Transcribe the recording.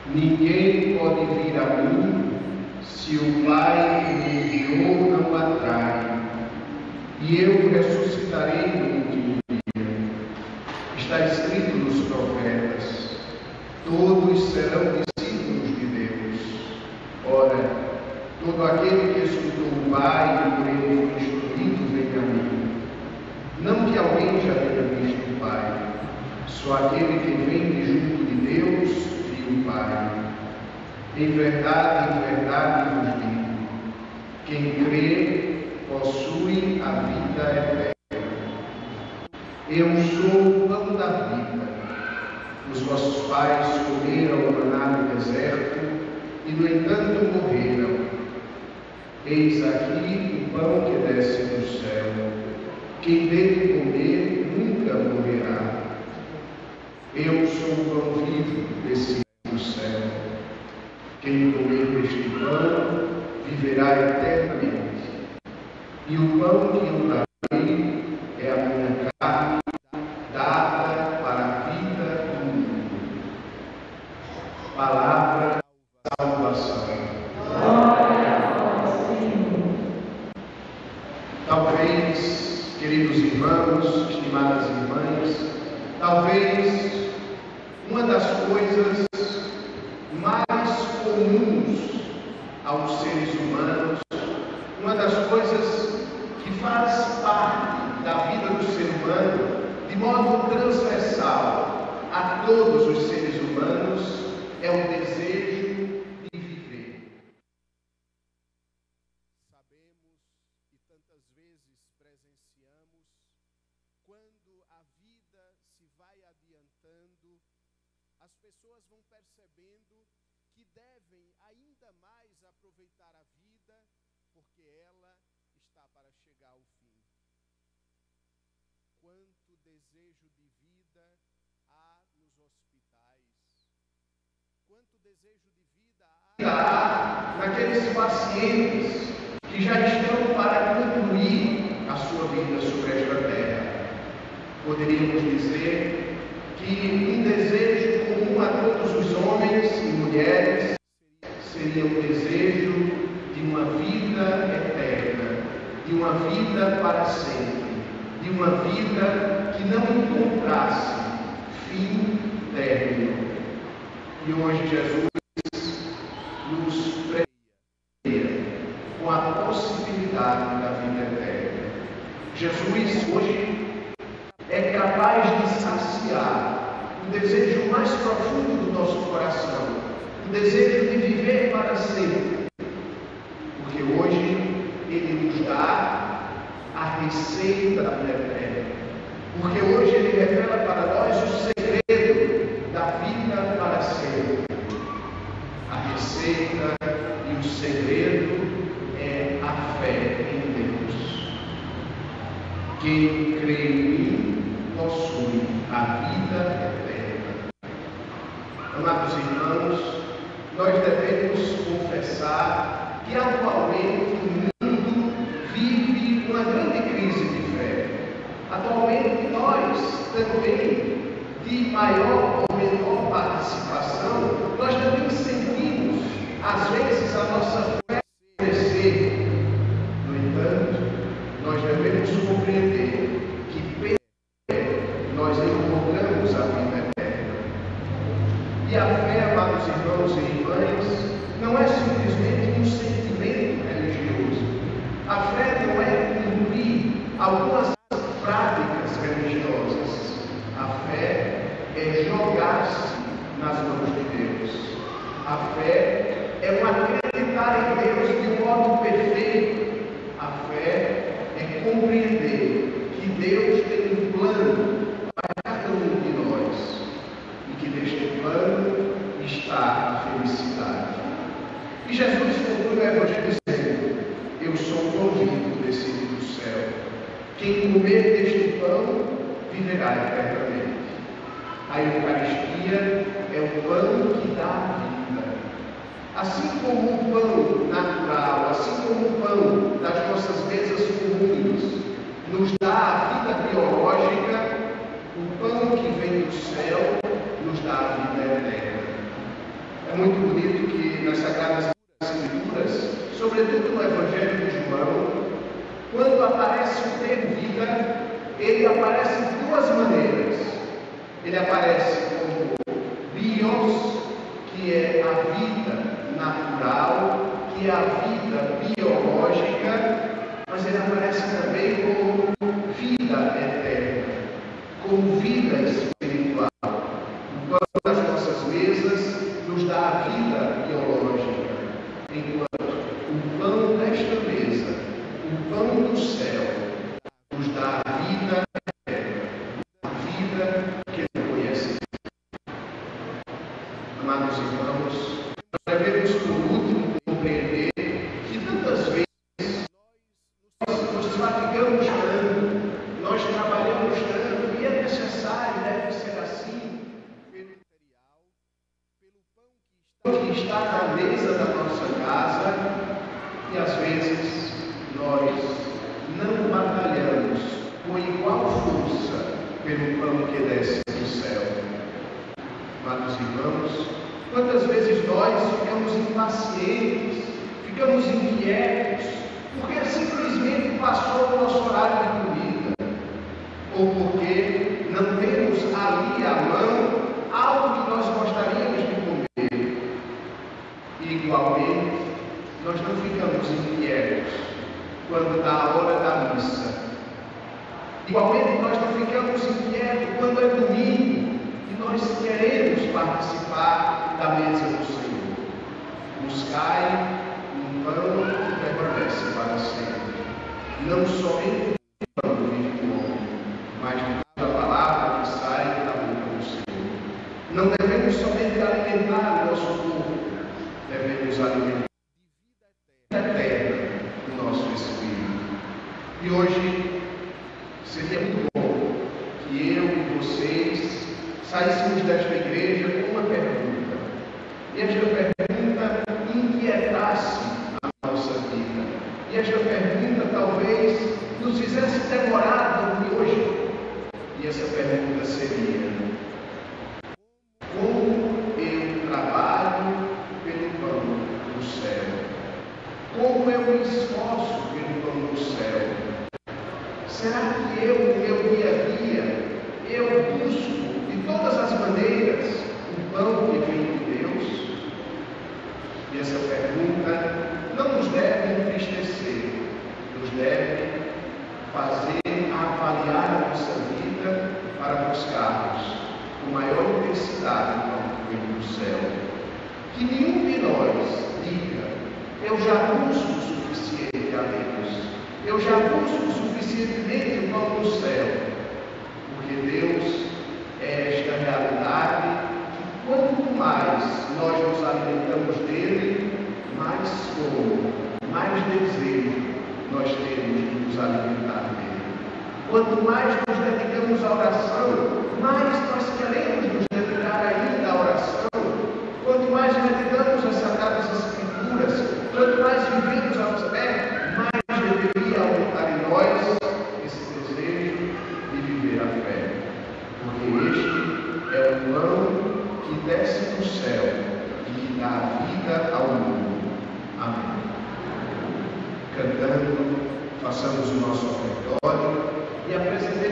Ninguém pode vir a mim se o Pai que me enviou não atrai, e eu ressuscitarei no último dia. Está escrito nos profetas: todos serão discípulos de Deus. Ora, todo aquele que escutou o Pai e por ele foi instruído vem a mim. Não que alguém já tenha visto o Pai, só aquele que vem de junto de Deus viu o Pai. Em verdade vos digo: quem crê possui a vida eterna. Eu sou o pão da vida. Os vossos pais comeram o maná no deserto e, no entanto, morreram. Eis aqui o pão que desce do céu. Quem dele comer nunca morrerá. Eu sou o pão vivo descido do céu. Quem comer deste pão viverá eternamente. E o pão que eu darei é a minha carne, dada para a vida do mundo. Palavra da salvação. Glória ao Senhor. Talvez, queridos irmãos, estimadas irmãs, talvez uma das coisas mais comuns aos seres humanos, uma das coisas que faz parte da vida do ser humano de modo transversal a todos os seres humanos, é o desejo de viver. Sabemos e tantas vezes presenciamos quando a vida se vai adiantando, as pessoas vão percebendo que devem ainda mais aproveitar a vida, porque ela está para chegar ao fim. Quanto desejo de vida há nos hospitais, quanto desejo de vida há naqueles pacientes que já estão para concluir a sua vida sobre esta terra. Poderíamos dizer que um desejo comum a todos os homens e mulheres seria o desejo de uma vida eterna, de uma vida para sempre, de uma vida que não encontrasse fim, término. E hoje Jesus nos premia com a possibilidade da vida eterna. Jesus hoje é capaz de saciar o desejo mais profundo do nosso coração, o desejo de viver para sempre, porque hoje Ele nos dá a receita da vida eterna, porque hoje Ele revela para nós o segredo da vida para sempre. A receita e o segredo é a fé em Deus. Quem crê em mim possui a vida eterna. Amados irmãos, nós devemos confessar que atualmente o mundo vive uma grande crise de fé. Atualmente nós também, de maior ou menor participação, nós também sentimos, às vezes, a nossa fé crescer. No entanto, nós devemos compreender que pela fé nós encontramos a vida eterna. E a fé, amados irmãos e irmãs, não é simplesmente um sentimento religioso. A fé não é cumprir algumas práticas religiosas. A fé é jogar-se nas mãos de Deus. A fé é um acreditar em Deus de um modo perfeito. A fé é compreender que Deus tem um plano para cada um de nós e que neste plano está a felicidade. E Jesus conclui o Evangelho dizendo: eu sou o pão vivo descido do céu. Quem comer deste pão viverá eternamente. A Eucaristia é o pão que dá vida. Assim como o pão natural, assim como o pão das nossas mesas comuns nos dá a vida biológica, o pão que vem do céu nos dá a vida eterna. É muito bonito que nas Sagradas Escrituras, sobretudo no Evangelho de João, quando aparece o termo vida, ele aparece de duas maneiras. Ele aparece como bios, que é a vida natural, que é a vida biológica, mas ele aparece também como vida eterna, como vida espiritual. O pão das nossas mesas nos dá a vida biológica, enquanto o pão desta mesa, o pão do céu, nos dá a vida eterna, a vida que não conhece. Amados irmãos, nós devemos, por último, compreender que tantas vezes nós nos fatigamos tanto, nós trabalhamos tanto, e é necessário, deve ser assim, pelo material, pelo pão que está na mesa da nossa casa, e às vezes nós não batalhamos com igual força pelo pão que desce do céu. Amados irmãos, quantas vezes nós ficamos impacientes, ficamos inquietos, porque simplesmente passou o nosso horário de comida, ou porque não temos ali à mão algo que nós gostaríamos de comer. E igualmente, nós não ficamos inquietos quando dá a hora da missa. Igualmente, nós não ficamos inquietos quando é domingo e nós queremos participar da mesa do Senhor. Nos cai um pão que permanece para sempre. Não somente o pão vive o homem, mas de toda a palavra que sai da boca do Senhor. Não devemos somente alimentar o nosso corpo, devemos alimentar a vida eterna do nosso espírito. E hoje seria muito bom que eu e vocês saíssemos desta igreja com uma pergunta. E esta pergunta inquietasse a nossa vida. E esta pergunta talvez nos fizesse demorar do que hoje. E essa pergunta seria: como eu trabalho pelo pão do céu? Como eu me esforço pelo pão do céu? Será que eu, no meu dia a dia, eu busco de todas as maneiras o pão que vem de Deus? E essa pergunta não nos deve entristecer, nos deve fazer avaliar a nossa vida para buscarmos com maior intensidade o pão que vem do céu. Que nenhum de nós diga: eu já busco o suficiente a Deus, eu já busco suficientemente o pão do céu, porque Deus é esta realidade que quanto mais nós nos alimentamos dele, mais fome, mais desejo nós temos de nos alimentar dele. Quanto mais nos dedicamos à oração, mais nós queremos nos dedicar ainda à oração. Quanto mais meditamos as Sagradas Escrituras, quanto mais vivemos a nossa fé, mais deveria aumentar em nós esse desejo de viver a fé. Porque este é o pão que desce do céu e que dá vida ao mundo. Amém. Cantando, façamos o nosso ofertório.